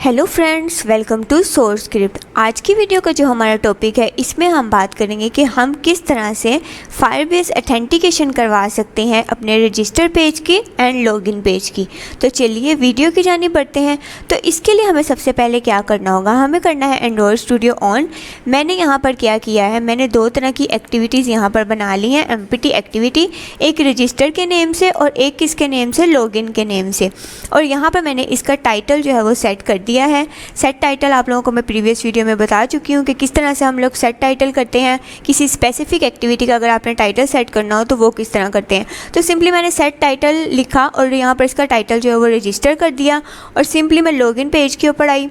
Hello friends, welcome to source script. आज की video का जो हमारा टॉपिक है, इसमें हम बात करेंगे कि हम किस तरह से फायरबेस ऑथेंटिकेशन करवा सकते हैं अपने रजिस्टर पेज की एंड लॉगिन पेज की। तो चलिए वीडियो की जानिब बढ़ते हैं। तो इसके लिए हमें सबसे पहले क्या करना होगा, हमें करना है एंड्रॉयड स्टूडियो ऑन। मैंने यहाँ पर क्या किया है, मैंने दो तरह की एक्टिविटीज़ यहाँ पर बना ली हैं। एम्प्टी एक्टिविटी, एक रजिस्टर के नेम से और एक किसके नेम से, लॉगिन के नेम से। और यहाँ पर मैंने इसका टाइटल जो है वो सेट कर दिया है। सेट टाइटल आप लोगों को मैं प्रीवियस वीडियो में बता चुकी हूँ कि किस तरह से हम लोग सेट टाइटल करते हैं। किसी स्पेसिफिक एक्टिविटी का अगर आपने टाइटल सेट करना हो तो वो किस तरह करते हैं। तो सिंपली मैंने सेट टाइटल लिखा और यहाँ पर इसका टाइटल जो है वो रजिस्टर कर दिया और सिंपली मैं लॉगिन पेज के ऊपर आई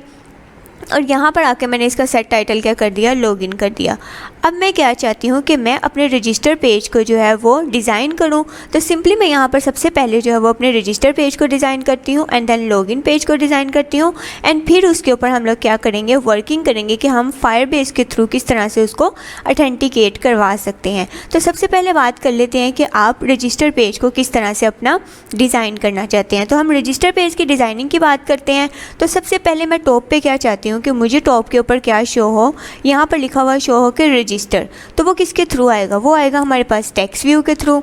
और यहाँ पर आके मैंने इसका सेट टाइटल क्या कर दिया, लॉगिन कर दिया। अब मैं क्या चाहती हूँ कि मैं अपने रजिस्टर पेज को जो है वो डिज़ाइन करूँ। तो सिंपली मैं यहाँ पर सबसे पहले जो है वो अपने रजिस्टर पेज को डिज़ाइन करती हूँ एंड देन लॉगिन पेज को डिज़ाइन करती हूँ एंड फिर उसके ऊपर हम लोग क्या करेंगे, वर्किंग करेंगे कि हम फायरबेस के थ्रू किस तरह से उसको ऑथेंटिकेट करवा सकते हैं। तो सबसे पहले बात कर लेते हैं कि आप रजिस्टर पेज को किस तरह से अपना डिज़ाइन करना चाहते हैं। तो हम रजिस्टर पेज की डिज़ाइनिंग की बात करते हैं। तो सबसे पहले मैं टॉप पे क्या चाहती हूँ कि मुझे टॉप के ऊपर क्या शो हो, यहाँ पर लिखा हुआ शो हो कि रजिस्टर। तो वो किसके थ्रू आएगा, वो आएगा हमारे पास टेक्स्ट व्यू के थ्रू।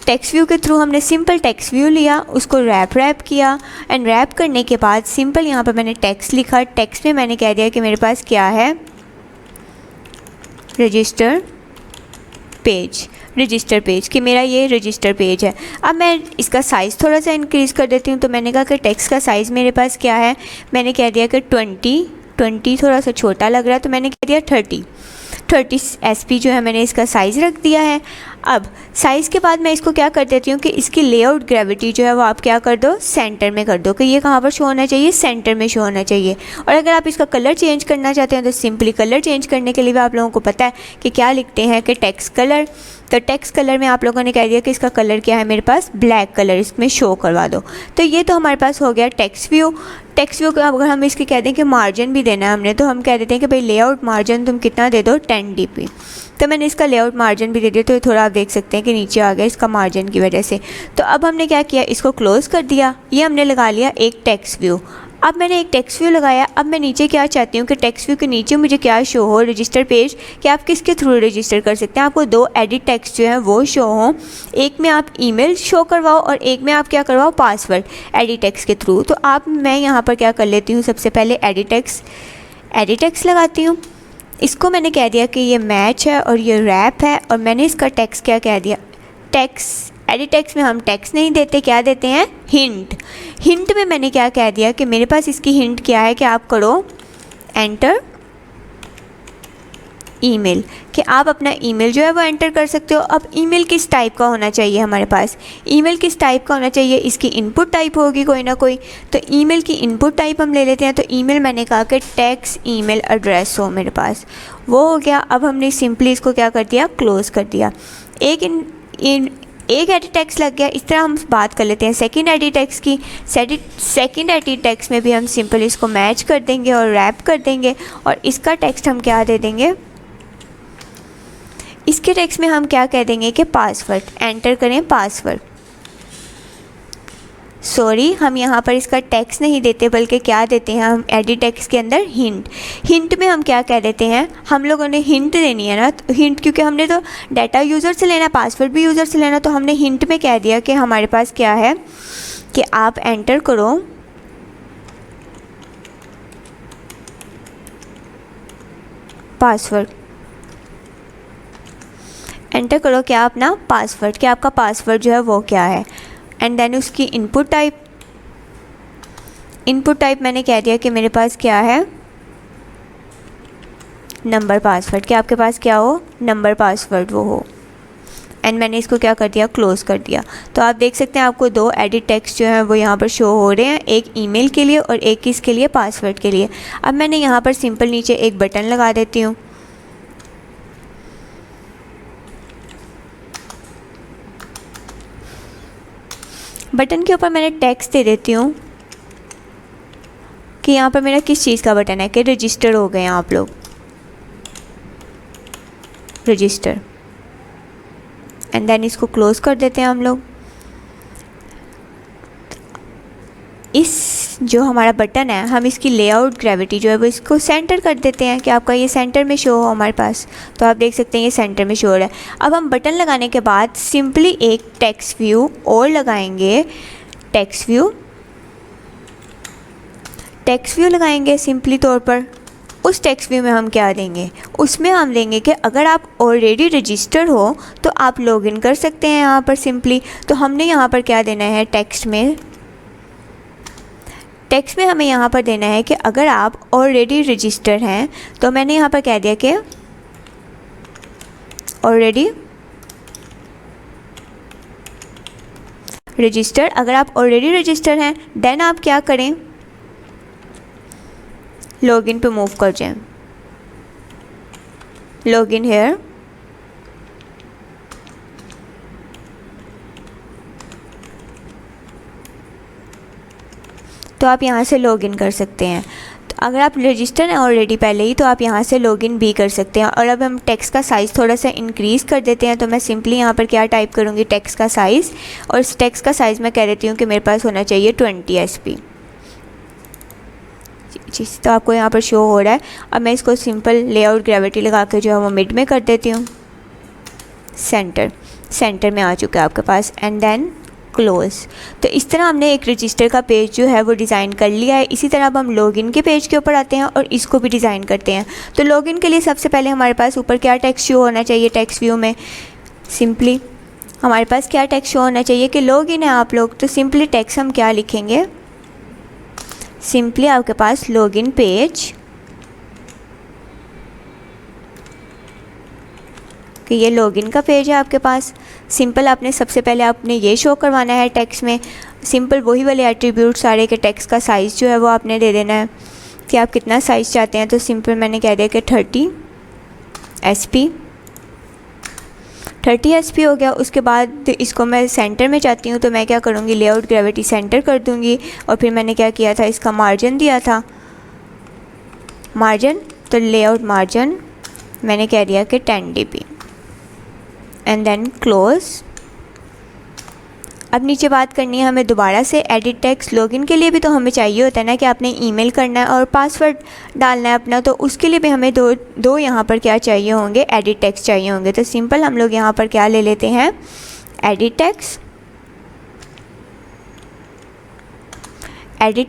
टेक्स्ट व्यू के थ्रू हमने सिंपल टेक्स्ट व्यू लिया, उसको रैप किया एंड रैप करने के बाद सिंपल यहाँ पर मैंने टेक्स्ट लिखा। टेक्स्ट में मैंने कह दिया कि मेरे पास क्या है, रजिस्टर पेज कि मेरा ये रजिस्टर पेज है। अब मैं इसका साइज़ थोड़ा सा इंक्रीज़ कर देती हूँ। तो मैंने कहा कि टेक्स्ट का साइज़ मेरे पास क्या है, मैंने कह दिया कि 20 थोड़ा सा छोटा लग रहा है तो मैंने कह दिया 30 SP जो है मैंने इसका साइज़ रख दिया है। अब साइज़ के बाद मैं इसको क्या कर देती हूँ कि इसकी लेआउट ग्रेविटी जो है वो आप क्या कर दो, सेंटर में कर दो कि ये कहाँ पर शो होना चाहिए, सेंटर में शो होना चाहिए। और अगर आप इसका कलर चेंज करना चाहते हैं तो सिंपली कलर चेंज करने के लिए भी आप लोगों को पता है कि क्या लिखते हैं कि टेक्स्ट कलर। तो टेक्स्ट कलर में आप लोगों ने कह दिया कि इसका कलर क्या है, मेरे पास ब्लैक कलर, इसमें शो करवा दो। तो ये तो हमारे पास हो गया टेक्स्ट व्यू का। अगर हम इसके कह दें कि मार्जिन भी देना है हमने, तो हम कह देते हैं कि भाई लेआउट मार्जिन तुम कितना दे दो, 10 dp। तो मैंने इसका लेआउट मार्जिन भी दे दिया। तो थोड़ा आप देख सकते हैं कि नीचे आ गया इसका मार्जिन की वजह से। तो अब हमने क्या किया, इसको क्लोज़ कर दिया। ये हमने लगा लिया एक टेक्स्ट व्यू। अब मैंने एक टेक्स्ट व्यू लगाया। अब मैं नीचे क्या चाहती हूँ कि टेक्स्ट व्यू के नीचे मुझे क्या शो हो, रजिस्टर पेज कि आप किसके थ्रू रजिस्टर कर सकते हैं। आपको दो एडिट टेक्स्ट जो है वो शो हो, एक में आप ईमेल शो करवाओ और एक में आप क्या करवाओ, पासवर्ड एडिट टेक्स्ट के थ्रू। तो मैं यहाँ पर क्या कर लेती हूँ, सबसे पहले एडिट टेक्स्ट लगाती हूँ। इसको मैंने कह दिया कि ये मैच है और ये रैप है और मैंने इसका टेक्स्ट क्या कह दिया, एडिट टेक्स्ट में हम टेक्स्ट नहीं देते, क्या देते हैं, हिंट में मैंने क्या कह दिया कि मेरे पास इसकी हिंट क्या है कि आप करो एंटर ईमेल, कि आप अपना ईमेल जो है वो एंटर कर सकते हो। अब ईमेल किस टाइप का होना चाहिए, हमारे पास ईमेल किस टाइप का होना चाहिए, इसकी इनपुट टाइप होगी कोई ना कोई। तो ईमेल की इनपुट टाइप हम ले लेते हैं। तो ईमेल मैंने कहा कि टेक्स्ट ईमेल एड्रेस हो मेरे पास, वो हो गया। अब हमने सिंपली इसको क्या कर दिया, क्लोज़ कर दिया। एक एडिट टेक्स्ट लग गया। इस तरह हम बात कर लेते हैं सेकंड एडिट टेक्स्ट की। सेकंड एडिट टेक्स्ट में भी हम सिंपल इसको मैच कर देंगे और रैप कर देंगे और इसका टेक्स्ट हम क्या दे देंगे, इसके टेक्स्ट में हम क्या कह देंगे कि पासवर्ड, एंटर करें पासवर्ड। सॉरी, हम यहाँ पर इसका टेक्स्ट नहीं देते बल्कि क्या देते हैं, हम एडिट टेक्स्ट के अंदर हिंट में हम क्या कह देते हैं, हम लोगों ने हिंट देनी है ना। तो हिंट, क्योंकि हमने तो डाटा यूज़र से लेना, पासवर्ड भी यूज़र से लेना, तो हमने हिंट में कह दिया कि हमारे पास क्या है कि आप एंटर करो पासवर्ड, एंटर करो क्या, अपना पासवर्ड, कि आपका पासवर्ड जो है वो क्या है। एंड देन उसकी इनपुट टाइप मैंने कह दिया कि मेरे पास क्या है, नंबर पासवर्ड, कि आपके पास क्या हो, नंबर पासवर्ड वो हो। एंड मैंने इसको क्या कर दिया, क्लोज़ कर दिया। तो आप देख सकते हैं आपको दो एडिट टेक्स्ट जो है वो यहाँ पर शो हो रहे हैं, एक ईमेल के लिए और एक किसके लिए, पासवर्ड के लिए। अब मैंने यहाँ पर सिंपल नीचे एक बटन लगा देती हूँ। बटन के ऊपर मैंने टेक्स्ट दे देती हूँ कि यहाँ पर मेरा किस चीज़ का बटन है, कि रजिस्टर हो गए आप लोग, रजिस्टर। एंड देन इसको क्लोज़ कर देते हैं हम लोग। इस जो हमारा बटन है हम इसकी लेआउट ग्रेविटी जो है वो इसको सेंटर कर देते हैं कि आपका ये सेंटर में शो हो हमारे पास। तो आप देख सकते हैं ये सेंटर में शो हो रहा है। अब हम बटन लगाने के बाद सिंपली एक टेक्स्ट व्यू और लगाएंगे। टेक्स्ट व्यू लगाएंगे सिंपली तौर पर। उस टेक्स्ट व्यू में हम क्या देंगे, उसमें हम देंगे कि अगर आप ऑलरेडी रजिस्टर्ड हो तो आप लॉगिन कर सकते हैं यहाँ पर सिंपली। तो हमने यहाँ पर क्या देना है, टेक्स्ट में हमें यहाँ पर देना है कि अगर आप ऑलरेडी रजिस्टर्ड हैं। तो मैंने यहाँ पर कह दिया कि ऑलरेडी रजिस्टर्ड। अगर आप ऑलरेडी रजिस्टर्ड हैं देन आप क्या करें, लॉगिन पे मूव कर जाएं। Login here. तो आप यहाँ से लॉगिन कर सकते हैं। तो अगर आप रजिस्टर हैं ऑलरेडी पहले ही तो आप यहाँ से लॉगिन भी कर सकते हैं। और अब हम टेक्स्ट का साइज़ थोड़ा सा इंक्रीज़ कर देते हैं। तो मैं सिंपली यहाँ पर क्या टाइप करूँगी, टेक्स्ट का साइज़। और इस टेक्स्ट का साइज़ मैं कह देती हूँ कि मेरे पास होना चाहिए 20 SP। तो आपको यहाँ पर शो हो रहा है। अब मैं इसको सिंपल लेआउट ग्रेविटी लगा के जो है वो मिड में कर देती हूँ। सेंटर में आ चुका है आपके पास। And then close. तो इस तरह हमने एक रजिस्टर का पेज जो है वो डिज़ाइन कर लिया है। इसी तरह अब हम लॉगिन के पेज के ऊपर आते हैं और इसको भी डिज़ाइन करते हैं। तो लॉगिन के लिए सबसे पहले हमारे पास ऊपर क्या टेक्स्ट शो होना चाहिए, टेक्स्ट व्यू में सिंपली हमारे पास क्या टेक्स्ट शो होना चाहिए कि लॉगिन है आप लोग। तो सिंपली टेक्स्ट हम क्या लिखेंगे, सिंपली आपके पास लॉगिन पेज, कि ये लॉगिन का पेज है आपके पास। सिंपल आपने सबसे पहले आपने ये शो करवाना है टेक्स्ट में। सिंपल वही वाले एट्रीब्यूट सारे के टेक्स्ट का साइज़ जो है वो आपने दे देना है कि आप कितना साइज़ चाहते हैं। तो सिंपल मैंने कह दिया कि 30 SP हो गया। उसके बाद इसको मैं सेंटर में चाहती हूँ तो मैं क्या करूँगी, लेआउट ग्रेविटी सेंटर कर दूँगी। और फिर मैंने क्या किया था, इसका मार्जिन दिया था, मार्जिन। तो लेआउट मार्जिन मैंने कह दिया कि 10 dp। And then close. अब नीचे बात करनी है हमें दोबारा से एडिट टेक्स्ट। लॉगिन के लिए भी तो हमें चाहिए होता है ना कि आपने ईमेल करना है और पासवर्ड डालना है अपना। तो उसके लिए भी हमें दो यहाँ पर क्या चाहिए होंगे, एडिट टेक्स्ट चाहिए होंगे। तो सिंपल हम लोग यहाँ पर क्या ले लेते हैं, एडिट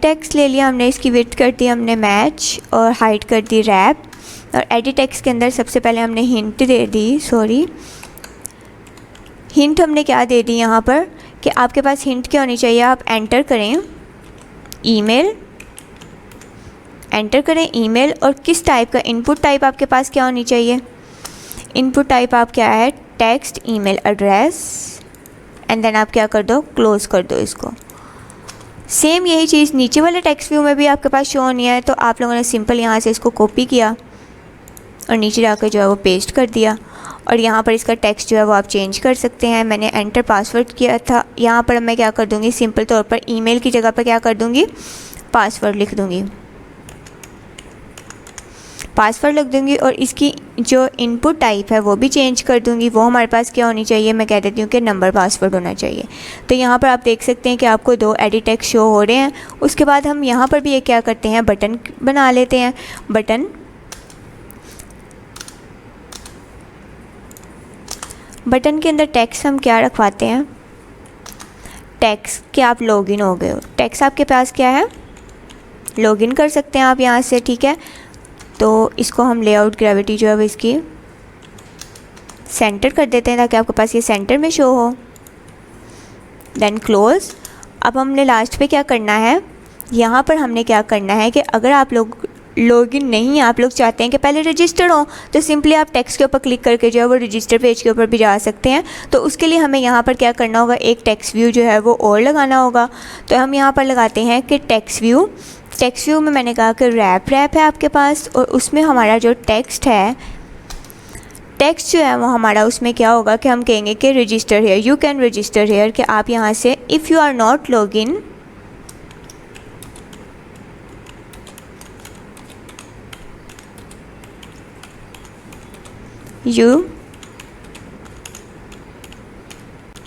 टेक्स्ट ले लिया हमने। इसकी विड्थ कर दी हमने मैच और हाइट कर दी रैप। और एडिट टेक्स्ट के अंदर सबसे पहले हमने हिंट दे दी, हिंट हमने क्या दे दी यहाँ पर कि आपके पास हिंट क्या होनी चाहिए, आप एंटर करें ईमेल। और किस टाइप का इनपुट टाइप आपके पास क्या होनी चाहिए, इनपुट टाइप आप क्या है, text email address. And then आप क्या कर दो, क्लोज कर दो इसको। सेम यही चीज़ नीचे वाले टेक्स्ट व्यू में भी आपके पास शो होनी है। तो आप लोगों ने सिंपल यहाँ से इसको कॉपी किया और नीचे जाकर जो है वो पेस्ट कर दिया। और यहाँ पर इसका टेक्स्ट जो है वो आप चेंज कर सकते हैं। मैंने एंटर पासवर्ड किया था, यहाँ पर मैं क्या कर दूँगी, सिंपल तौर पर ईमेल की जगह पर क्या कर दूँगी, पासवर्ड लिख दूँगी। और इसकी जो इनपुट टाइप है वो भी चेंज कर दूँगी। वो हमारे पास क्या होनी चाहिए, मैं कह देती हूँ कि नंबर पासवर्ड होना चाहिए। तो यहाँ पर आप देख सकते हैं कि आपको 2 एडिट टेक्स्ट शो हो रहे हैं। उसके बाद हम यहाँ पर भी एक क्या करते हैं, बटन बना लेते हैं। बटन के अंदर टेक्स्ट हम क्या रखवाते हैं, टेक्स्ट कि आप लॉगिन हो गए हो। टेक्स्ट आपके पास क्या है, लॉगिन कर सकते हैं आप यहाँ से, ठीक है। तो इसको हम लेआउट ग्रेविटी जो है वो इसकी सेंटर कर देते हैं ताकि आपके पास ये सेंटर में शो हो। Then close. अब हमने लास्ट पे क्या करना है, यहाँ पर हमने क्या करना है कि अगर आप लोग लॉगिन नहीं, आप लोग चाहते हैं कि पहले रजिस्टर्ड हो, तो सिंपली आप टेक्स्ट के ऊपर क्लिक करके जो है वो रजिस्टर पेज के ऊपर भी जा सकते हैं। तो उसके लिए हमें यहाँ पर क्या करना होगा, एक टेक्स्ट व्यू जो है वो और लगाना होगा। तो हम यहाँ पर लगाते हैं कि टेक्स्ट व्यू में मैंने कहा कि रैप है आपके पास। और उसमें हमारा जो टेक्स्ट जो है वो हमारा उसमें क्या होगा कि हम कहेंगे कि register here, you can register here, कि आप यहाँ से if you are not login you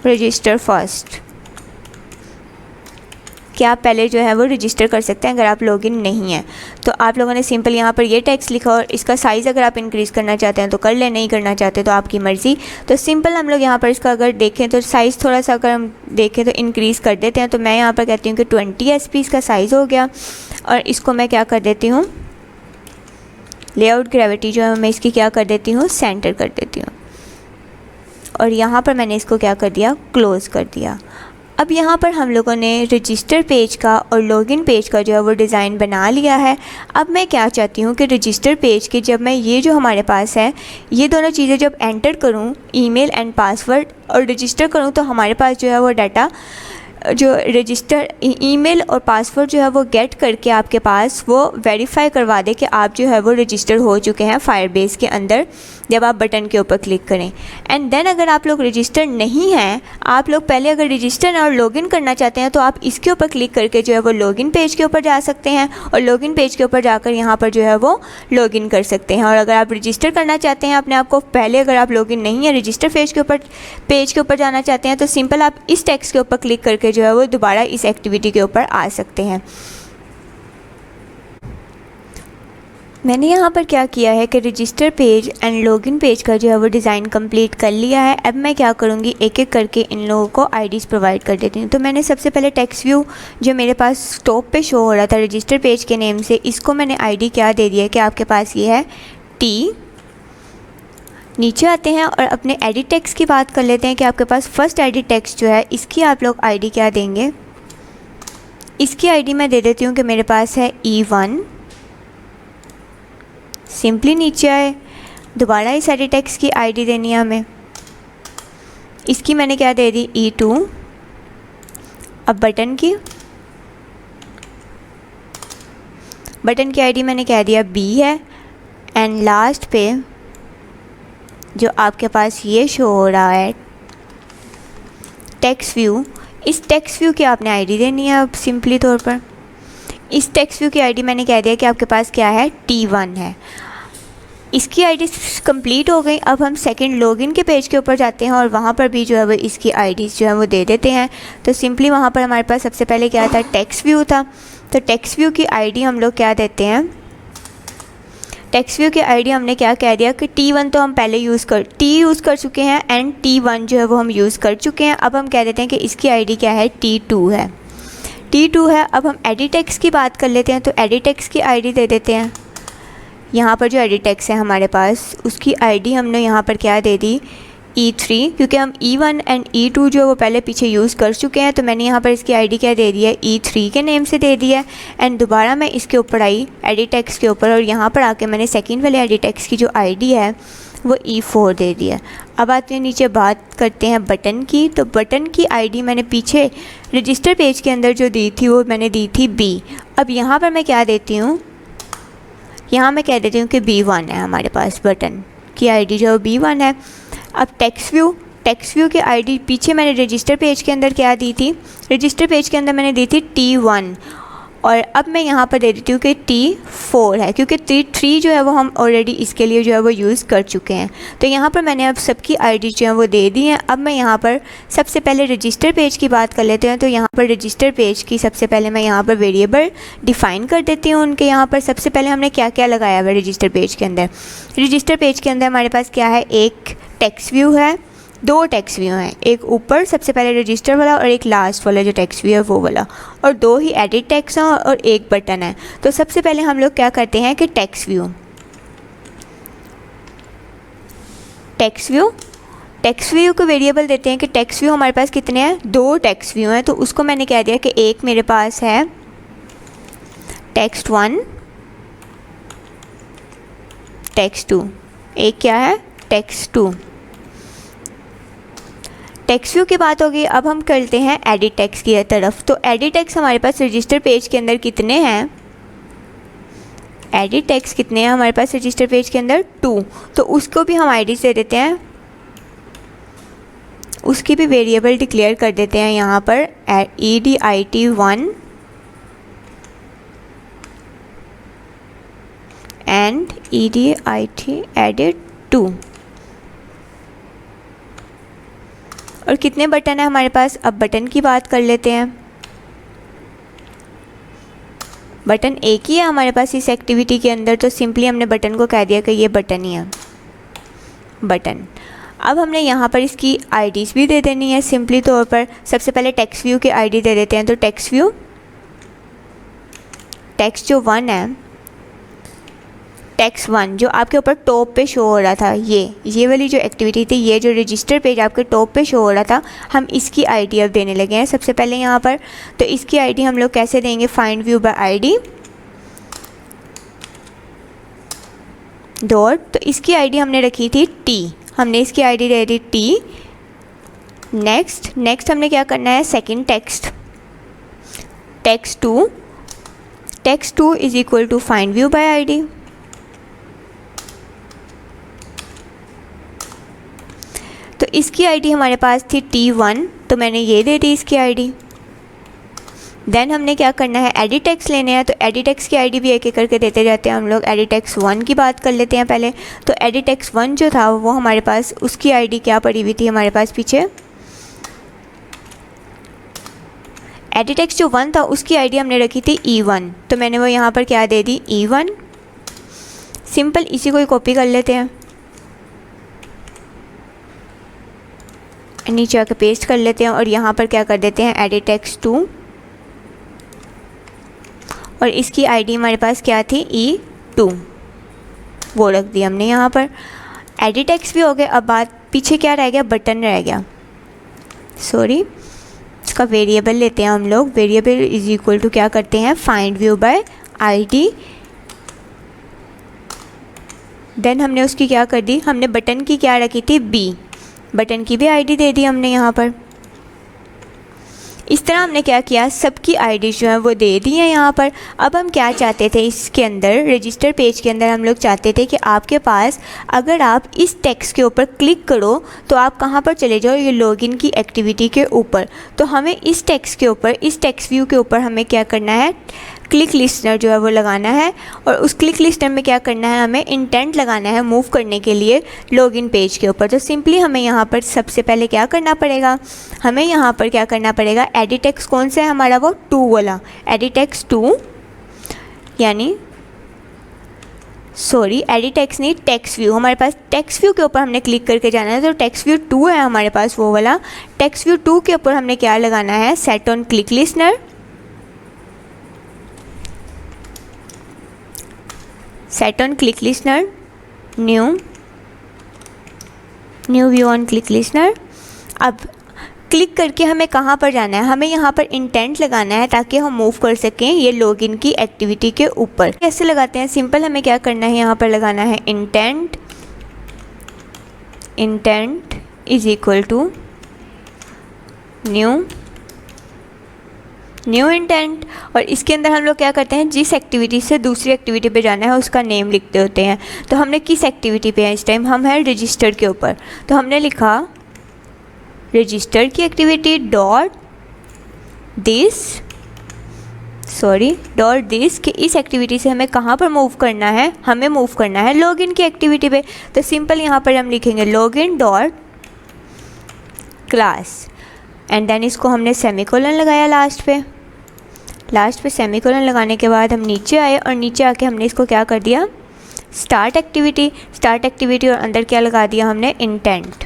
register first। कि आप पहले जो है वो रजिस्टर कर सकते हैं अगर आप लॉगिन नहीं हैं। तो आप लोगों ने सिंपल यहाँ पर ये टेक्स्ट लिखा और इसका साइज़ अगर आप इंक्रीज़ करना चाहते हैं तो कर लें, नहीं करना चाहते तो आपकी मर्ज़ी। तो सिंपल हम लोग यहाँ पर इसका अगर देखें तो साइज़ थोड़ा सा अगर हम देखें तो इंक्रीज़ कर देते हैं। तो मैं यहाँ पर कहती हूँ कि 20 SP इसका साइज़ हो गया और इसको मैं क्या कर देती हूँ, लेआउट ग्रेविटी जो है मैं इसकी क्या कर देती हूँ, सेंटर कर देती हूँ। और यहाँ पर मैंने इसको क्या कर दिया, क्लोज़ कर दिया। अब यहाँ पर हम लोगों ने रजिस्टर पेज का और लॉगिन पेज का जो है वो डिज़ाइन बना लिया है। अब मैं क्या चाहती हूँ कि रजिस्टर पेज के जब मैं ये जो हमारे पास है ये दोनों चीज़ें जब एंटर करूँ, ईमेल एंड पासवर्ड, और रजिस्टर करूँ तो हमारे पास जो है वो डाटा जो रजिस्टर ईमेल और पासवर्ड जो है वो गेट करके आपके पास वो वेरीफाई करवा दे कि आप जो है वो रजिस्टर हो चुके हैं फायरबेस के अंदर जब आप बटन के ऊपर क्लिक करें। एंड देन अगर आप लोग रजिस्टर नहीं हैं, आप लोग पहले अगर रजिस्टर और लॉगिन करना चाहते हैं तो आप इसके ऊपर क्लिक करके जो है वो लॉगिन पेज के ऊपर जा सकते हैं और लॉगिन पेज के ऊपर जाकर यहाँ पर जो है वो लॉगिन कर सकते हैं। और अगर आप रजिस्टर करना चाहते हैं अपने आप को, पहले अगर आप लॉगिन नहीं है रजिस्टर पेज के ऊपर जाना चाहते हैं तो सिंपल आप इस टेक्स्ट के ऊपर क्लिक करके जो है वो दोबारा इस एक्टिविटी के ऊपर आ सकते हैं। मैंने यहाँ पर क्या किया है कि register page and login page का जो है वो डिज़ाइन कंप्लीट कर लिया है। अब मैं क्या करूँगी, एक एक करके इन लोगों को आईडीज़ प्रोवाइड कर देती हूँ। तो मैंने सबसे पहले टेक्स्ट व्यू जो मेरे पास टॉप पे शो हो रहा था रजिस्टर पेज के नेम से, इसको मैंने आईडी क्या दे दिया है कि आपके पास ये है टी। नीचे आते हैं और अपने एडिट टेक्स्ट की बात कर लेते हैं कि आपके पास फर्स्ट एडिट टेक्स्ट जो है इसकी आप लोग आईडी क्या देंगे। इसकी आईडी मैं दे देती हूँ कि मेरे पास है E1। सिंपली नीचे आए, दोबारा इस एडिट टेक्स्ट की आईडी देनी है हमें, इसकी मैंने क्या दे दी, E2। अब बटन की आईडी मैंने कह दिया B है। एंड लास्ट पे जो आपके पास ये शो हो रहा है टेक्स्ट व्यू, इस टेक्स्ट व्यू की आपने आईडी देनी है। अब सिंपली तौर पर इस टेक्स्ट व्यू की आईडी मैंने कह दिया कि आपके पास क्या है, T1 है। इसकी आईडी कंप्लीट हो गई। अब हम सेकंड लॉगिन के पेज के ऊपर जाते हैं और वहाँ पर भी जो है वो इसकी आईडीज़ जो है वो दे देते हैं। तो सिंपली वहाँ पर हमारे पास सबसे पहले क्या था, टेक्स्ट व्यू था। तो टेक्स्ट व्यू की आईडी हम लोग क्या देते हैं, टेक्स्ट व्यू की आईडी हमने क्या कह दिया कि T1 तो हम पहले यूज़ कर चुके हैं एंड T1 जो है वो हम यूज़ कर चुके हैं। अब हम कह देते हैं कि इसकी आईडी क्या है, T2 है। T2 है। अब हम एडिट टेक्स्ट की बात कर लेते हैं। तो एडिट टेक्स्ट की आईडी दे देते हैं। यहाँ पर जो एडिट टेक्स्ट है हमारे पास उसकी आईडी हमने यहाँ पर क्या दे दी, E3, क्योंकि हम E1 एंड E2 जो वो पहले पीछे यूज़ कर चुके हैं। तो मैंने यहाँ पर इसकी आईडी क्या दे दी है, E3 के नेम से दे दी है। एंड दोबारा मैं इसके ऊपर आई एडिट टेक्स्ट के ऊपर और यहाँ पर आके मैंने सेकंड वाले एडिट टेक्स्ट की जो आईडी है वो E4 दे दी है। अब आते हैं नीचे, बात करते हैं बटन की। तो बटन की आईडी मैंने पीछे रजिस्टर पेज के अंदर जो दी थी वो मैंने दी थी B। अब यहाँ पर मैं क्या देती हूँ, यहाँ मैं कह देती हूँ कि B1 है हमारे पास, बटन की आईडी जो B1 है। अब टेक्स्ट व्यू की आईडी पीछे मैंने रजिस्टर पेज के अंदर क्या दी थी, रजिस्टर पेज के अंदर मैंने दी थी T1 और अब मैं यहाँ पर दे देती हूँ कि T4 है, क्योंकि T3 जो है वो हम ऑलरेडी इसके लिए जो है वो यूज़ कर चुके हैं। तो यहाँ पर मैंने अब सबकी आईडी जो है वो दे दी है। अब मैं यहाँ पर सबसे पहले रजिस्टर पेज की बात कर लेते हैं। तो यहाँ पर रजिस्टर पेज की सबसे पहले मैं यहाँ पर वेरिएबल डिफ़ाइन कर देती हूँ उनके। यहाँ पर सबसे पहले हमने क्या क्या लगाया हुआ है रजिस्टर पेज के अंदर। रजिस्टर पेज के अंदर हमारे पास क्या है, एक टेक्स्ट व्यू है, दो टेक्स्ट व्यू हैं, एक ऊपर सबसे पहले रजिस्टर वाला और एक लास्ट वाला जो टेक्स्ट व्यू है वो वाला, और दो ही एडिट टेक्स्ट हैं और एक बटन है। तो सबसे पहले हम लोग क्या करते हैं कि टेक्स्ट व्यू को वेरिएबल देते हैं कि टेक्स्ट व्यू हमारे पास कितने हैं, दो टेक्स्ट व्यू हैं। तो उसको मैंने कह दिया कि एक मेरे पास है text1 text2, एक क्या है text2। टेक्स्ट व्यू की बात होगी। अब हम करते हैं एडिट टेक्स्ट की तरफ। तो एडिट टेक्स्ट हमारे पास रजिस्टर पेज के अंदर कितने हैं, एडिट टेक्स्ट कितने हैं हमारे पास रजिस्टर पेज के अंदर, 2। तो उसको भी हम आईडी दे देते हैं, उसकी भी वेरिएबल डिक्लेयर कर देते हैं यहाँ पर edit1 एंड edit2। और कितने बटन है हमारे पास, अब बटन की बात कर लेते हैं। बटन एक ही है हमारे पास इस एक्टिविटी के अंदर, तो सिंपली हमने बटन को कह दिया कि ये बटन ही है, बटन। अब हमने यहाँ पर इसकी आईडीज़ भी दे देनी है सिंपली तौर पर। सबसे पहले टेक्स्ट व्यू की आईडी दे देते हैं, तो टेक्स्ट व्यू, टेक्स्ट जो 1 है, टेक्स्ट 1 जो आपके ऊपर टॉप पे शो हो रहा था, ये वाली जो एक्टिविटी थी, ये जो रजिस्टर पेज आपके टॉप पे शो हो रहा था, हम इसकी आईडी अब देने लगे हैं सबसे पहले यहाँ पर। तो इसकी आईडी हम लोग कैसे देंगे, find view by ID dot, तो इसकी आईडी हमने रखी थी टी, हमने इसकी आईडी दे दी टी। नेक्स्ट हमने क्या करना है, second text, text 2 is equal to find view by ID. तो इसकी आईडी हमारे पास थी T1, तो मैंने ये दे दी इसकी आईडी। देन हमने क्या करना है, एडिट टेक्स्ट लेने हैं, तो एडिट टेक्स्ट की आईडी भी एक एक करके देते जाते हैं हम लोग। एडिट टेक्स्ट 1 की बात कर लेते हैं पहले। तो एडिट टेक्स्ट 1 जो था वो हमारे पास, उसकी आईडी क्या पड़ी हुई थी हमारे पास पीछे, एडिट टेक्स्ट जो 1 था उसकी आईडी हमने रखी थी E1, तो मैंने वो यहाँ पर क्या दे दी, E1। सिंपल इसी को ही कॉपी कर लेते हैं, नीचे आके पेस्ट कर लेते हैं और यहाँ पर क्या कर देते हैं, एडिट टेक्स्ट 2, और इसकी आईडी हमारे पास क्या थी, E2, वो रख दी हमने यहाँ पर। एडिट टेक्स्ट भी हो गया, अब बात पीछे क्या रह गया, बटन रह गया, सॉरी। इसका वेरिएबल लेते हैं हम लोग, वेरिएबल इज इक्वल टू क्या करते हैं, find view by ID. Then हमने उसकी क्या कर दी, हमने बटन की क्या रखी थी, बी, बटन की भी आईडी दे दी हमने यहाँ पर। इस तरह हमने क्या किया, सबकी आईडी जो है वो दे दी है यहाँ पर। अब हम क्या चाहते थे इसके अंदर, रजिस्टर पेज के अंदर हम लोग चाहते थे कि आपके पास अगर आप इस टेक्स्ट के ऊपर क्लिक करो तो आप कहाँ पर चले जाओ, ये लॉगिन की एक्टिविटी के ऊपर। तो हमें इस टेक्स्ट के ऊपर, इस टेक्स्ट व्यू के ऊपर हमें क्या करना है, क्लिक लिस्टनर जो है वो लगाना है, और उस क्लिक लिस्टनर में क्या करना है, हमें इंटेंट लगाना है मूव करने के लिए लॉगिन पेज के ऊपर। तो सिंपली हमें यहाँ पर सबसे पहले क्या करना पड़ेगा, हमें यहाँ पर क्या करना पड़ेगा, एडिट टेक्स्ट कौन सा है हमारा, वो 2 वाला, एडिट टेक्स्ट 2, यानी सॉरी एडिट टेक्स्ट नहीं, टेक्स्ट व्यू, हमारे पास टेक्स्ट व्यू के ऊपर हमने क्लिक करके जाना है। तो टेक्स्ट व्यू 2 है हमारे पास वो वाला। टेक्स्ट व्यू 2 के ऊपर हमने क्या लगाना है, set on click listener, set on click listener, new view on click listener. अब क्लिक करके हमें कहाँ पर जाना है, हमें यहाँ पर इंटेंट लगाना है ताकि हम मूव कर सकें ये लॉगिन की एक्टिविटी के ऊपर। कैसे लगाते हैं, सिंपल हमें क्या करना है, यहाँ पर लगाना है intent is equal to new intent, और इसके अंदर हम लोग क्या करते हैं, जिस एक्टिविटी से दूसरी एक्टिविटी पे जाना है उसका नेम लिखते होते हैं। तो हमने किस एक्टिविटी पे है इस टाइम, हम हैं रजिस्टर के ऊपर, तो हमने लिखा रजिस्टर की एक्टिविटी डॉट दिस कि इस एक्टिविटी से हमें कहाँ पर मूव करना है, हमें मूव करना है लॉगिन की एक्टिविटी पे। तो सिंपल यहाँ पर हम लिखेंगे login dot class, and then इसको हमने सेमीकोलन लगाया लास्ट पे सेमीकोलन लगाने के बाद हम नीचे आए, और नीचे आके हमने इसको क्या कर दिया, स्टार्ट एक्टिविटी, और अंदर क्या लगा दिया हमने, इंटेंट।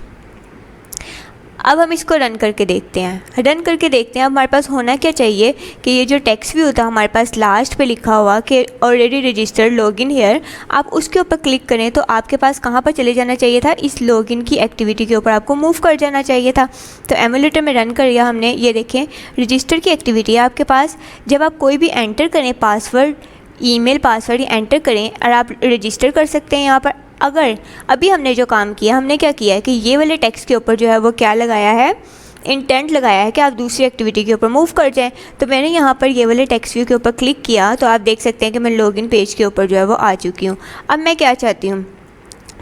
अब हम इसको रन करके देखते हैं। अब हमारे पास होना क्या चाहिए कि ये जो टेक्स्ट व्यू था हमारे पास लास्ट पे लिखा हुआ कि ऑलरेडी रजिस्टर्ड लॉगिन हियर, आप उसके ऊपर क्लिक करें तो आपके पास कहाँ पर चले जाना चाहिए था, इस लॉगिन की एक्टिविटी के ऊपर आपको मूव कर जाना चाहिए था। तो एमुलेटर में रन कर लिया हमने, ये देखें रजिस्टर की एक्टिविटी है आपके पास। जब आप कोई भी एंटर करें पासवर्ड, ईमेल पासवर्ड एंटर करें और आप रजिस्टर कर सकते हैं यहाँ पर। अगर अभी हमने जो काम किया, हमने क्या किया है कि ये वाले टेक्स्ट के ऊपर जो है वो क्या लगाया है, इंटेंट लगाया है कि आप दूसरी एक्टिविटी के ऊपर मूव कर जाएं। तो मैंने यहाँ पर ये वाले टेक्स्ट व्यू के ऊपर क्लिक किया तो आप देख सकते हैं कि मैं लॉगिन पेज के ऊपर जो है वो आ चुकी हूँ। अब मैं क्या चाहती हूँ,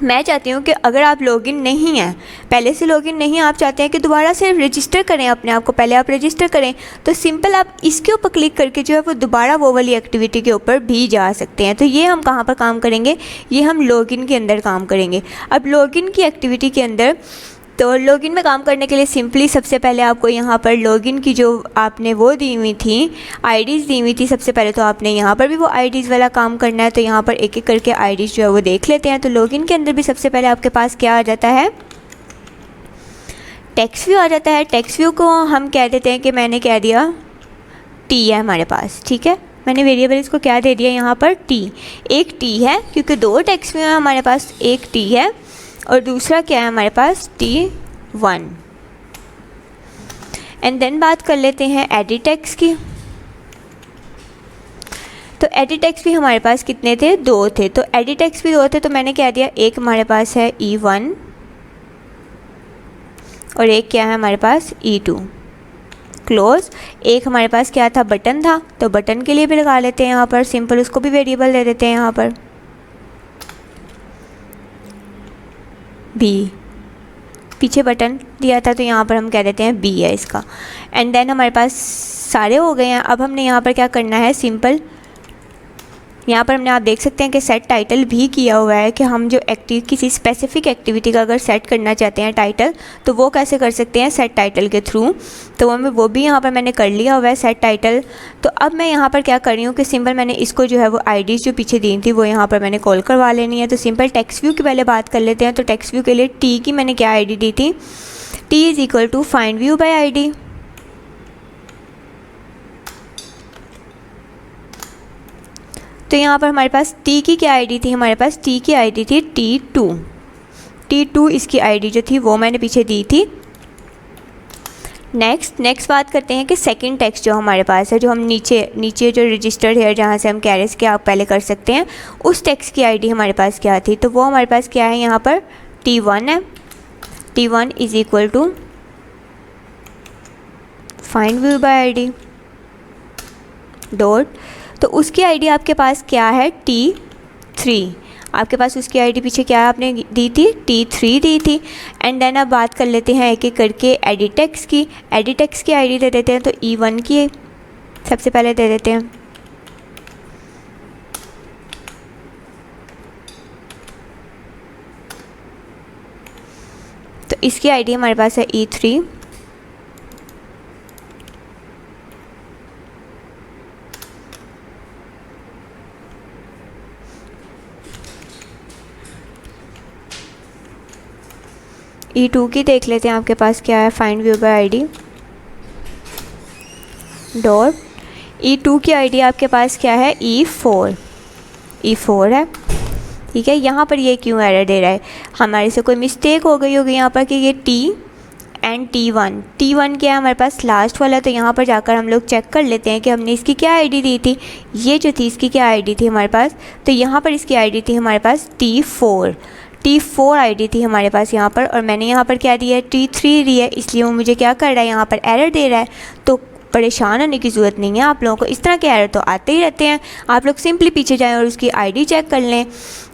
मैं चाहती हूँ कि अगर आप लॉगिन नहीं हैं, पहले से लॉगिन नहीं, आप चाहते हैं कि दोबारा से रजिस्टर करें अपने आप को, पहले आप रजिस्टर करें, तो सिंपल आप इसके ऊपर क्लिक करके जो है वो दोबारा वो वाली एक्टिविटी के ऊपर भी जा सकते हैं। तो ये हम कहाँ पर काम करेंगे, ये हम लॉगिन के अंदर काम करेंगे। अब लॉगिन की एक्टिविटी के अंदर तो लॉगिन में काम करने के लिए सिंपली सबसे पहले आपको यहाँ पर लॉगिन की जो आपने वो दी हुई थी आईडीज़ दी हुई थी, सबसे पहले तो आपने यहाँ पर भी वो आईडीज़ वाला काम करना है। तो यहाँ पर एक एक करके आईडीज़ जो है वो देख लेते हैं। तो लॉगिन के अंदर भी सबसे पहले आपके पास क्या आ जाता है, टेक्स्ट व्यू आ जाता है। टेक्स्ट व्यू को हम कह देते हैं कि मैंने कह दिया टी है हमारे पास, ठीक है। मैंने वेरिएबल इसको क्या दे दिया यहाँ पर टी, एक टी है क्योंकि दो टेक्स्ट व्यू है हमारे पास, एक टी है और दूसरा क्या है हमारे पास T1। एंड देन बात कर लेते हैं एडिट टेक्स्ट की। तो एडिट टेक्स्ट भी हमारे पास कितने थे, दो थे। तो एडिट टेक्स्ट भी दो थे तो मैंने कह दिया एक हमारे पास है E1 और एक क्या है हमारे पास E2 क्लोज। एक हमारे पास क्या था, बटन था, तो बटन के लिए भी लगा लेते हैं यहाँ पर सिंपल, उसको भी वेरिएबल दे देते हैं यहाँ पर बी, पीछे बटन दिया था तो यहाँ पर हम कह देते हैं बी है इसका। एंड देन हमारे पास सारे हो गए हैं। अब हमने यहाँ पर क्या करना है, सिंपल यहाँ पर हमने आप देख सकते हैं कि सेट टाइटल भी किया हुआ है कि हम जो किसी स्पेसिफिक एक्टिविटी का अगर सेट करना चाहते हैं टाइटल तो वो कैसे कर सकते हैं, सेट टाइटल के थ्रू। तो वो भी यहाँ पर मैंने कर लिया हुआ है सेट टाइटल। तो अब मैं यहाँ पर क्या कर रही हूँ कि सिंपल मैंने इसको जो है वो आईडीज़ जो पीछे दी थी वो यहाँ पर मैंने कॉल करवा लेनी है। तो सिंपल टेक्स्ट व्यू की पहले बात कर लेते हैं। तो टेक्स्ट व्यू के लिए टी की मैंने क्या आई डी दी थी, T is equal to find view by I D. तो यहाँ पर हमारे पास टी की क्या आईडी थी, हमारे पास टी की आईडी थी T2 इसकी आईडी जो थी वो मैंने पीछे दी थी। नेक्स्ट बात करते हैं कि सेकंड टेक्स्ट जो हमारे पास है, जो हम नीचे जो रजिस्टर्ड है जहाँ से हम कैरेज के आप पहले कर सकते हैं, उस टेक्स्ट की आईडी हमारे पास क्या थी। तो वो हमारे पास क्या है, यहाँ पर T1 है। T1 is equal to find view by ID dot. तो उसकी आईडी आपके पास क्या है, T3। आपके पास उसकी आईडी पीछे क्या आपने दी थी, T3 दी थी। एंड देन अब बात कर लेते हैं एक एक करके एडिट टेक्स्ट की। एडिट टेक्स्ट की आईडी दे देते हैं। तो E1 की सबसे पहले दे देते हैं। तो इसकी आईडी हमारे पास है E3। E2 की देख लेते हैं आपके पास क्या है, find view by ID dot. E2 की आईडी आपके पास क्या है, E4 है, ठीक है। यहाँ पर ये क्यों एरर दे रहा है, हमारे से कोई मिस्टेक हो गई होगी यहाँ पर कि ये T एंड T1 क्या है हमारे पास, लास्ट वाला। तो यहाँ पर जाकर हम लोग चेक कर लेते हैं कि हमने इसकी क्या आईडी दी थी, ये जो थी इसकी क्या आईडी थी हमारे पास। तो यहाँ पर इसकी आईडी थी हमारे पास T4 आईडी थी हमारे पास यहाँ पर, और मैंने यहाँ पर क्या दिया है, T3 दी है, इसलिए वो मुझे क्या कर रहा है, यहाँ पर एरर दे रहा है। तो परेशान होने की ज़रूरत नहीं है आप लोगों को, इस तरह के एरर तो आते ही रहते हैं। आप लोग सिंपली पीछे जाएं और उसकी आईडी चेक कर लें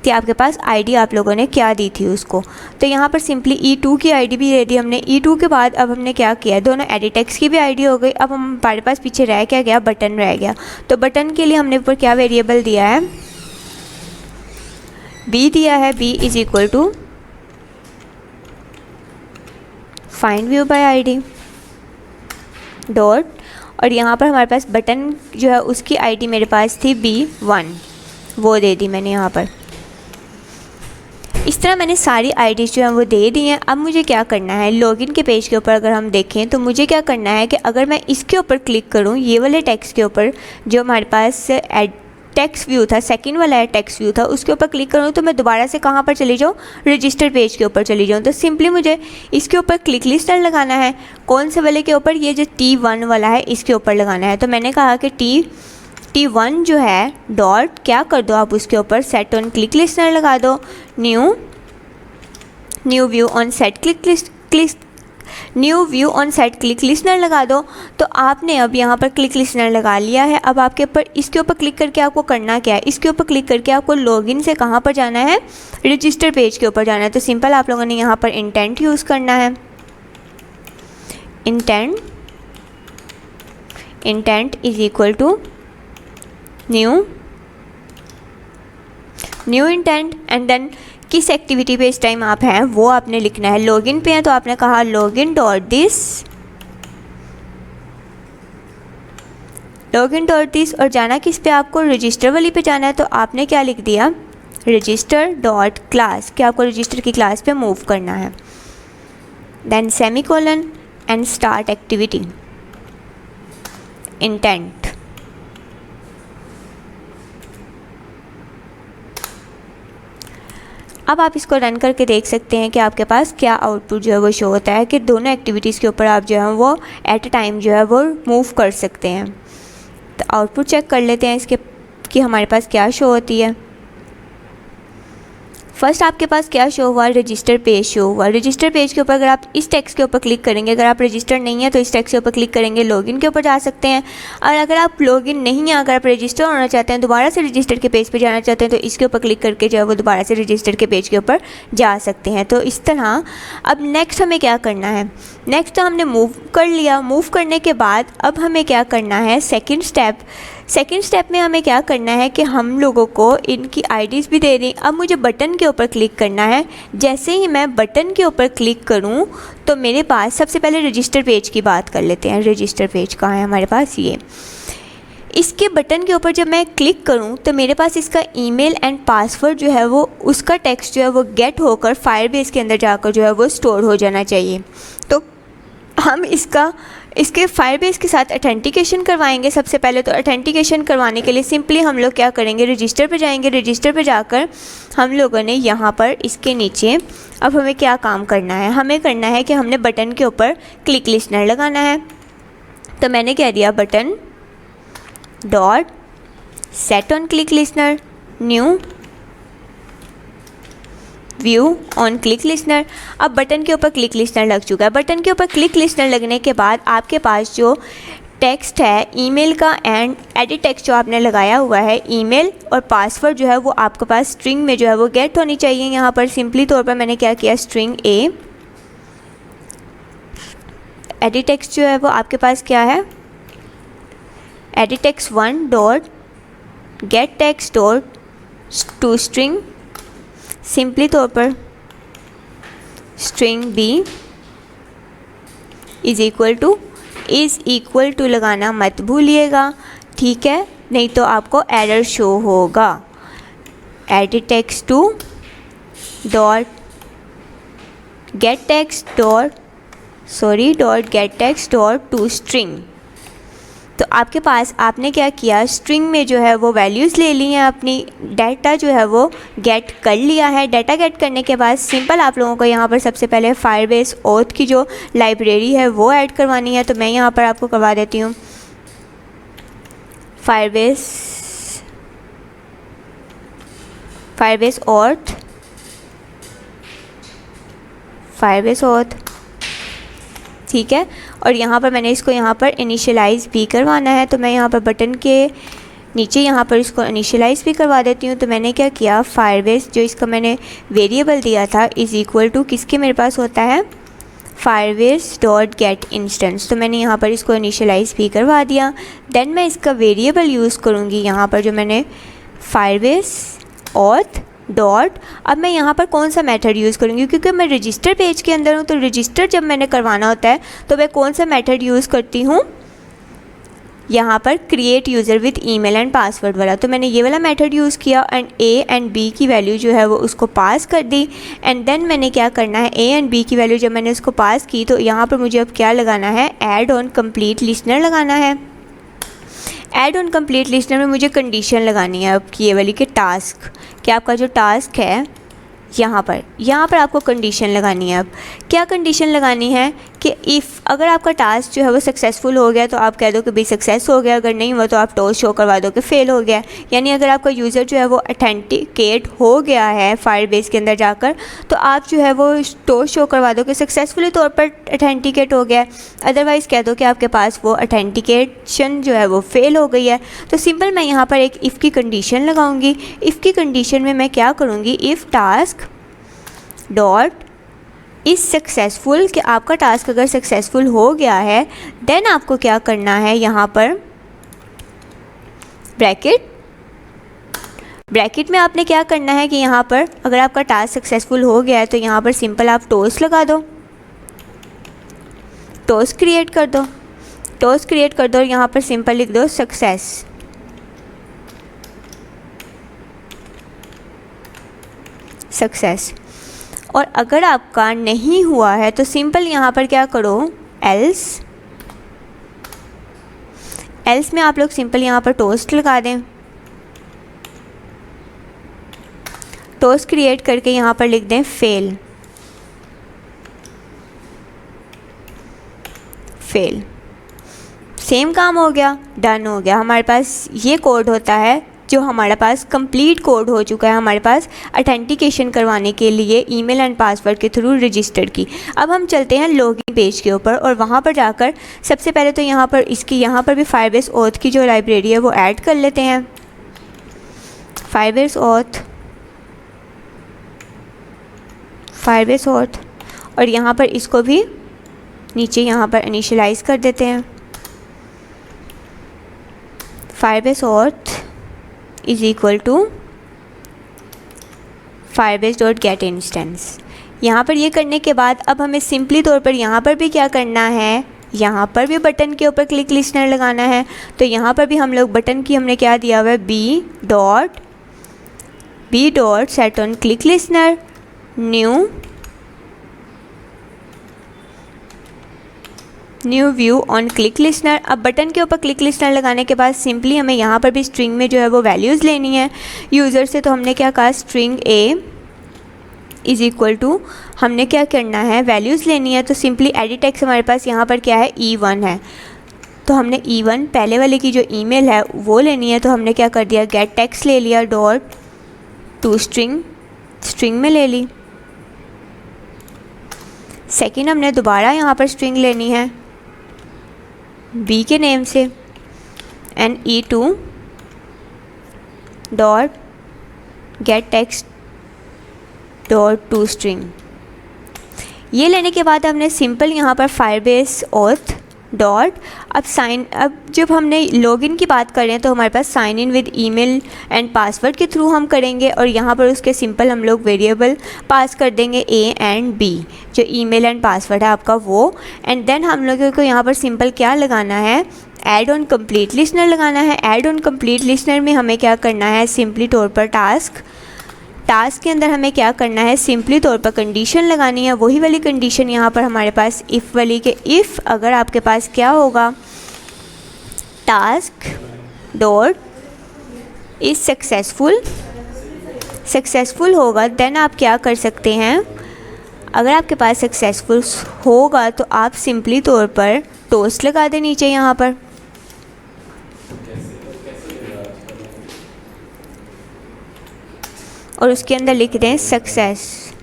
कि आपके पास आईडी आप लोगों ने क्या दी थी उसको। तो यहाँ पर सिंपली E2 की आईडी भी दे दी हमने। E2 के बाद अब हमने क्या किया, दोनों एडिट टेक्स्ट की भी आईडी हो गई। अब हमारे पास पीछे रह क्या गया, बटन रह गया। तो बटन के लिए हमने ऊपर क्या वेरिएबल दिया है, B दिया है। B is equal to find view by ID dot. और यहाँ पर हमारे पास बटन जो है उसकी आईडी मेरे पास थी B1, वो दे दी मैंने यहाँ पर। इस तरह मैंने सारी आईडीज़ जो हैं वो दे दी हैं। अब मुझे क्या करना है, लॉगिन के पेज के ऊपर अगर हम देखें तो मुझे क्या करना है कि अगर मैं इसके ऊपर क्लिक करूँ, ये वाले टेक्स्ट के ऊपर जो हमारे पास टेक्स्ट व्यू था, सेकंड वाला है टेक्स्ट व्यू था, उसके ऊपर क्लिक करूँ तो मैं दोबारा से कहाँ पर चली जाऊँ, रजिस्टर पेज के ऊपर चली जाऊँ। तो सिंपली मुझे इसके ऊपर क्लिक लिस्टर लगाना है। कौन से वाले के ऊपर, ये जो T1 वाला है इसके ऊपर लगाना है। तो मैंने कहा कि T1 जो है डॉट क्या कर दो आप, उसके ऊपर सेट ऑन क्लिक लिस्टर लगा दो, new view on set click listener लगा दो। तो आपने अब यहाँ पर क्लिक लिस्टनर लगा लिया है। अब आपके ऊपर इसके ऊपर क्लिक करके आपको करना क्या है, इसके ऊपर क्लिक करके आपको लॉगिन से कहाँ पर जाना है, रजिस्टर पेज के ऊपर जाना है। तो सिंपल आप लोगों ने यहाँ पर इंटेंट यूज़ करना है। Intent is equal to new intent. And then किस एक्टिविटी पे इस टाइम आप हैं वो आपने लिखना है। लॉगिन पे हैं तो आपने कहा लॉगिन डॉट दिस, और जाना किस पे, आपको रजिस्टर वाली पे जाना है तो आपने क्या लिख दिया, रजिस्टर डॉट क्लास, कि आपको रजिस्टर की क्लास पे मूव करना है। Then semicolon and start activity intent. अब आप इसको रन करके देख सकते हैं कि आपके पास क्या आउटपुट जो है वो शो होता है कि दोनों एक्टिविटीज़ के ऊपर आप जो है वो एट अ टाइम जो है वो मूव कर सकते हैं। तो आउटपुट चेक कर लेते हैं इसके कि हमारे पास क्या शो होती है। फर्स्ट आपके पास क्या शो हुआ, रजिस्टर पेज शो हुआ। रजिस्टर पेज के ऊपर अगर आप इस टेक्स्ट के ऊपर क्लिक करेंगे, अगर आप रजिस्टर नहीं है तो इस टेक्स्ट के ऊपर क्लिक करेंगे, लॉगिन के ऊपर जा सकते हैं। और अगर आप लॉगिन नहीं है, अगर आप रजिस्टर होना चाहते हैं, दोबारा से रजिस्टर के पेज पे जाना चाहते हैं, तो इसके ऊपर क्लिक करके जो है वो दोबारा से रजिस्टर के पेज के ऊपर जा सकते हैं। तो इस तरह अब नेक्स्ट हमें क्या करना है, नेक्स्ट तो हमने मूव कर लिया। मूव करने के बाद अब हमें क्या करना है, सेकेंड स्टेप में हमें क्या करना है कि हम लोगों को इनकी आईडीज़ भी दे दी। अब मुझे बटन के ऊपर क्लिक करना है। जैसे ही मैं बटन के ऊपर क्लिक करूं तो मेरे पास, सबसे पहले रजिस्टर पेज की बात कर लेते हैं। रजिस्टर पेज कहाँ है हमारे पास, ये इसके बटन के ऊपर जब मैं क्लिक करूं तो मेरे पास इसका ईमेल एंड पासवर्ड जो है वो, उसका टेक्स्ट जो है वो गेट होकर फायरबेस के अंदर जाकर जो है वो स्टोर हो जाना चाहिए। तो हम इसके फायरबेस के साथ अथेंटिकेशन करवाएंगे। सबसे पहले तो अथेंटिकेशन करवाने के लिए सिंपली हम लोग क्या करेंगे, रजिस्टर पे जाएंगे। रजिस्टर पे जाकर हम लोगों ने यहाँ पर इसके नीचे अब हमें क्या काम करना है, हमें करना है कि हमने बटन के ऊपर क्लिक लिस्नर लगाना है। तो मैंने कह दिया button dot set on click listener, new view on click listener. अब बटन के ऊपर क्लिक लिस्नर लग चुका है। बटन के ऊपर क्लिक लिस्नर लगने के बाद आपके पास जो टेक्स्ट है ईमेल का एंड एडिट टेक्स्ट जो आपने लगाया हुआ है, ईमेल और पासवर्ड जो है वो आपके पास स्ट्रिंग में जो है वो गेट होनी चाहिए। यहाँ पर सिंपली तौर पर मैंने क्या किया, स्ट्रिंग ए, एडिट टेक्स्ट जो है वो आपके पास क्या है, edit text 1 dot get text dot to string, simply तौर पर string B is equal to लगाना मत भूलिएगा, ठीक है, नहीं तो आपको एरर शो होगा। Edit text 2 dot get text dot to string. तो आपके पास आपने क्या किया, स्ट्रिंग में जो है वो वैल्यूज़ ले ली हैं, अपनी डाटा जो है वो गेट कर लिया है। डाटा गेट करने के बाद सिंपल आप लोगों को यहाँ पर सबसे पहले फायरबेस ऑथ की जो लाइब्रेरी है वो ऐड करवानी है। तो मैं यहाँ पर आपको करवा देती हूँ फायरबेस ऑथ, ठीक है। और यहाँ पर मैंने इसको यहाँ पर इनिशियलाइज़ भी करवाना है। तो मैं यहाँ पर बटन के नीचे यहाँ पर इसको इनिशियलाइज़ भी करवा देती हूँ। तो मैंने क्या किया, फायरबेस जो इसका मैंने वेरिएबल दिया था इज़ इक्वल टू किसके मेरे पास होता है, फायरबेस डॉट गेट इंस्टेंस। तो मैंने यहाँ पर इसको इनिशियलाइज़ भी करवा दिया। देन मैं इसका वेरिएबल यूज़ करूँगी यहाँ पर जो मैंने फायरबेस ऑथ डॉट, अब मैं यहाँ पर कौन सा मेथड यूज़ करूँगी, क्योंकि मैं रजिस्टर पेज के अंदर हूँ। तो रजिस्टर जब मैंने करवाना होता है तो मैं कौन सा मेथड यूज़ करती हूँ, यहाँ पर create user with email and password वाला। तो मैंने ये वाला मेथड यूज़ किया एंड ए एंड बी की वैल्यू जो है वो उसको पास कर दी। एंड देन मैंने क्या करना है, ए एंड बी की वैल्यू जब मैंने उसको पास की तो यहाँ पर मुझे अब क्या लगाना है, ऐड ऑन कंप्लीट लिस्नर लगाना है। ऐड ऑन कंप्लीट लिस्नर में मुझे कंडीशन लगानी है अब ये वाली कि टास्क, कि आपका जो टास्क है यहाँ पर आपको कंडीशन लगानी है। अब क्या कंडीशन लगानी है कि इफ़ अगर आपका टास्क जो है वो सक्सेसफुल हो गया तो आप कह दो कि भाई सक्सेस हो गया, अगर नहीं हुआ तो आप टॉस शो करवा दो कि फेल हो गया। यानी अगर आपका यूज़र जो है वो अथेंटिकेट हो गया है फायरबेस के अंदर जाकर तो आप जो है वो टॉस शो करवा दो कि सक्सेसफुली तौर पर अथेंटिकेट हो गया है। अदरवाइज़ कह दो कि आपके पास वो अथेंटिकेशन जो है वो फेल हो गई है। तो सिंपल मैं यहाँ पर एक इफ़ की कंडीशन लगाऊंगी। इफ़ की कंडीशन में मैं क्या करूँगी, if task dot is successful, कि आपका टास्क अगर सक्सेसफुल हो गया है देन आपको क्या करना है, यहाँ पर ब्रैकेट में आपने क्या करना है कि यहाँ पर अगर आपका टास्क सक्सेसफुल हो गया है तो यहाँ पर सिंपल आप टोस्ट लगा दो, टोस्ट क्रिएट कर दो, टोस्ट क्रिएट कर दो और यहाँ पर सिंपल लिख दो सक्सेस। सक्सेस। और अगर आपका नहीं हुआ है तो सिंपल यहाँ पर क्या करो, एल्स। एल्स में आप लोग सिंपल यहाँ पर टोस्ट लगा दें, टोस्ट क्रिएट करके यहाँ पर लिख दें फेल। फेल। सेम काम हो गया, डन हो गया। हमारे पास ये कोड होता है जो हमारे पास कंप्लीट कोड हो चुका है हमारे पास ऑथेंटिकेशन करवाने के लिए ईमेल एंड पासवर्ड के थ्रू रजिस्टर की। अब हम चलते हैं लॉगिन पेज के ऊपर और वहाँ पर जाकर सबसे पहले तो यहाँ पर इसकी यहाँ पर भी फायरबेस ऑथ की जो लाइब्रेरी है वो ऐड कर लेते हैं। फायरबेस ऑथ, फायरबेस ऑथ, और यहाँ पर इसको भी नीचे यहाँ पर इनिशियलाइज कर देते हैं। Firebase auth is equal to Firebase dot get instance. यहाँ पर ये करने के बाद अब हमें सिंपली तौर पर यहाँ पर भी क्या करना है, यहाँ पर भी बटन के ऊपर क्लिक लिस्नर लगाना है। तो यहाँ पर भी हम लोग बटन की हमने क्या दिया हुआ है, B dot set on click listener new view on click listener. अब बटन के ऊपर क्लिक लिस्नर लगाने के बाद सिंपली हमें यहाँ पर भी स्ट्रिंग में जो है वो वैल्यूज़ लेनी है यूज़र से। तो हमने क्या कहा, string A is equal to, हमने क्या करना है, वैल्यूज़ लेनी है। तो सिंपली एडिट टेक्स्ट हमारे पास यहाँ पर क्या है, E1 है। तो हमने E1 पहले वाले की जो ईमेल है वो लेनी है। तो हमने क्या कर दिया, गेट टेक्स्ट ले लिया, डॉट टू स्ट्रिंग में ले ली। सेकेंड हमने दोबारा यहाँ पर स्ट्रिंग लेनी है बी के नेम से, and E2 dot get text dot to string. ये लेने के बाद हमने सिंपल यहाँ पर फायरबेस ऑथ डॉट, अब जब हमने लॉगिन की बात करें तो हमारे पास sign in with email and password के थ्रू हम करेंगे और यहाँ पर उसके सिंपल हम लोग वेरिएबल पास कर देंगे ए एंड बी, जो ईमेल एंड पासवर्ड है आपका वो। एंड देन हम लोगों को यहाँ पर सिंपल क्या लगाना है, ऐड ऑन कंप्लीट लिस्नर लगाना है। ऐड ऑन कंप्लीट लिस्नर में हमें क्या करना है, सिंपली तौर पर टास्क के अंदर हमें क्या करना है, सिंपली तौर पर कंडीशन लगानी है। वही वाली कंडीशन यहाँ पर हमारे पास इफ़ वाली के, इफ़ अगर आपके पास क्या होगा, टास्क डॉट इज सक्सेसफुल होगा, देन आप क्या कर सकते हैं, अगर आपके पास सक्सेसफुल होगा तो आप सिंपली तौर पर टोस्ट लगा दें नीचे यहाँ पर। और उसके अंदर लिख दें सक्सेस।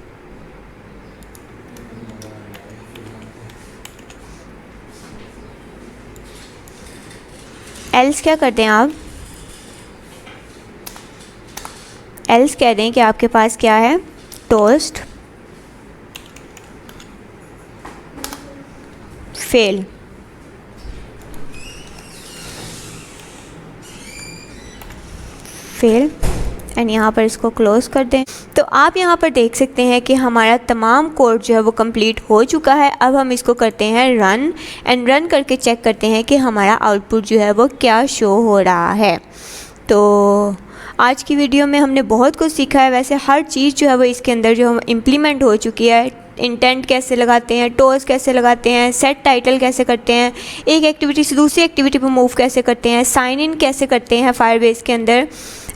एल्स क्या करते हैं आप, एल्स कह दें कि आपके पास क्या है, टोस्ट फेल। एंड यहाँ पर इसको क्लोज कर दें। तो आप यहाँ पर देख सकते हैं कि हमारा तमाम कोड जो है वो कंप्लीट हो चुका है। अब हम इसको करते हैं रन, एंड रन करके चेक करते हैं कि हमारा आउटपुट जो है वो क्या शो हो रहा है। तो आज की वीडियो में हमने बहुत कुछ सीखा है। वैसे हर चीज़ जो है वो इसके अंदर जो इम्प्लीमेंट हो चुकी है। इंटेंट कैसे लगाते हैं, टोस्ट कैसे लगाते हैं, सेट टाइटल कैसे करते हैं, एक एक्टिविटी से दूसरी एक्टिविटी पर मूव कैसे करते हैं, साइन इन कैसे करते हैं फायरबेस के अंदर,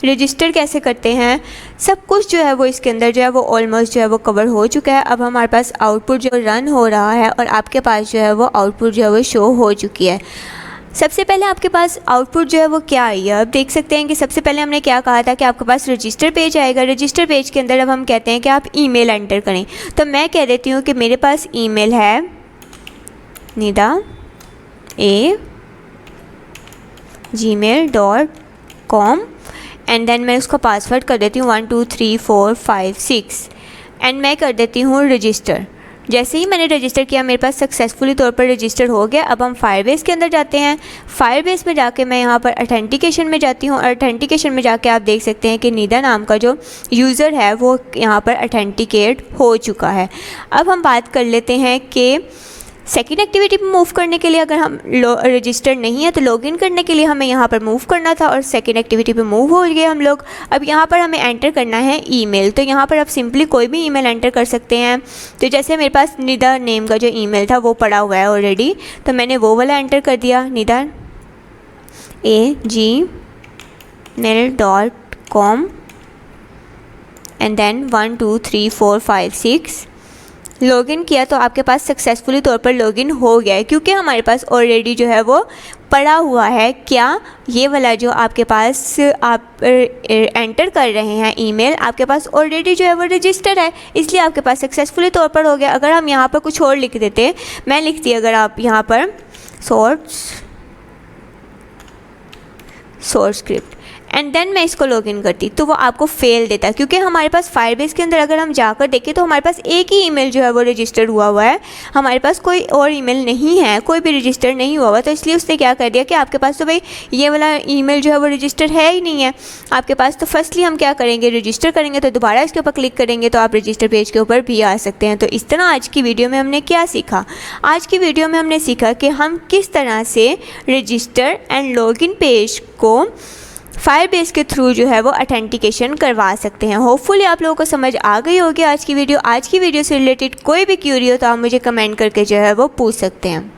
रजिस्टर कैसे करते हैं, सब कुछ जो है वो इसके अंदर जो है वो ऑलमोस्ट जो है वो कवर हो चुका है। अब हमारे पास आउटपुट जो रन हो रहा है और आपके पास जो है वो आउटपुट जो है वो शो हो चुकी है। सबसे पहले आपके पास आउटपुट जो है वो क्या आई है, अब देख सकते हैं कि सबसे पहले हमने क्या कहा था कि आपके पास रजिस्टर पेज आएगा। रजिस्टर पेज के अंदर अब हम कहते हैं कि आप ईमेल एंटर करें। तो मैं कह देती हूँ कि मेरे पास ईमेल है nida@gmail.com एंड देन मैं उसका पासवर्ड कर देती हूँ 1 2 3 4 5 6 एंड मैं कर देती हूँ रजिस्टर। जैसे ही मैंने रजिस्टर किया मेरे पास सक्सेसफुली तौर पर रजिस्टर हो गया। अब हम फायरबेस के अंदर जाते हैं। फायरबेस में जाके मैं यहाँ पर अथेंटिकेशन में जाती हूँ और अथेंटिकेशन में जाके आप देख सकते हैं कि निदा नाम का जो यूज़र है वो यहाँ पर अथेंटिकेट हो चुका है। अब हम बात कर लेते हैं कि सेकेंड एक्टिविटी पे मूव करने के लिए अगर हम रजिस्टर नहीं है तो लॉगिन करने के लिए हमें यहाँ पर मूव करना था और सेकेंड एक्टिविटी पे मूव हो गए हम लोग। अब यहाँ पर हमें एंटर करना है ईमेल। तो यहाँ पर आप सिंपली कोई भी ईमेल एंटर कर सकते हैं। तो जैसे मेरे पास निदा नेम का जो ईमेल था वो पड़ा हुआ है ऑलरेडी, तो मैंने वो वाला एंटर कर दिया, nida@gmail.com एंड देन 1 2 3 4 5 6 लॉगिन किया। तो आपके पास सक्सेसफुली तौर पर लॉगिन हो गया है क्योंकि हमारे पास ऑलरेडी जो है वो पड़ा हुआ है। क्या ये वाला जो आपके पास आप एंटर कर रहे हैं ईमेल, आपके पास ऑलरेडी जो है वो रजिस्टर है, इसलिए आपके पास सक्सेसफुली तौर पर हो गया। अगर हम यहाँ पर कुछ और लिख देते, मैं लिखती अगर आप यहाँ पर सोर्स स्क्रिप्ट एंड देन मैं इसको लॉगिन करती तो वो आपको फेल देता, क्योंकि हमारे पास फायरबेस के अंदर अगर हम जाकर देखें तो हमारे पास एक ही ईमेल जो है वो रजिस्टर हुआ है, हमारे पास कोई और ईमेल नहीं है, कोई भी रजिस्टर नहीं हुआ। तो इसलिए उसने क्या कर दिया कि आपके पास तो भाई ये वाला ईमेल जो है वो रजिस्टर है ही नहीं है आपके पास। तो फर्स्टली हम क्या करेंगे, रजिस्टर करेंगे, तो दोबारा इसके ऊपर क्लिक करेंगे तो आप रजिस्टर पेज के ऊपर भी आ सकते हैं। तो इस तरह आज की वीडियो में हमने क्या सीखा, आज की वीडियो में हमने सीखा कि हम किस तरह से रजिस्टर एंड लॉगिन पेज को फायरबेस के थ्रू जो है वो अथेंटिकेशन करवा सकते हैं। होपफुली आप लोगों को समझ आ गई होगी आज की वीडियो। आज की वीडियो से रिलेटेड कोई भी क्यूरी हो तो आप मुझे कमेंट करके जो है वो पूछ सकते हैं।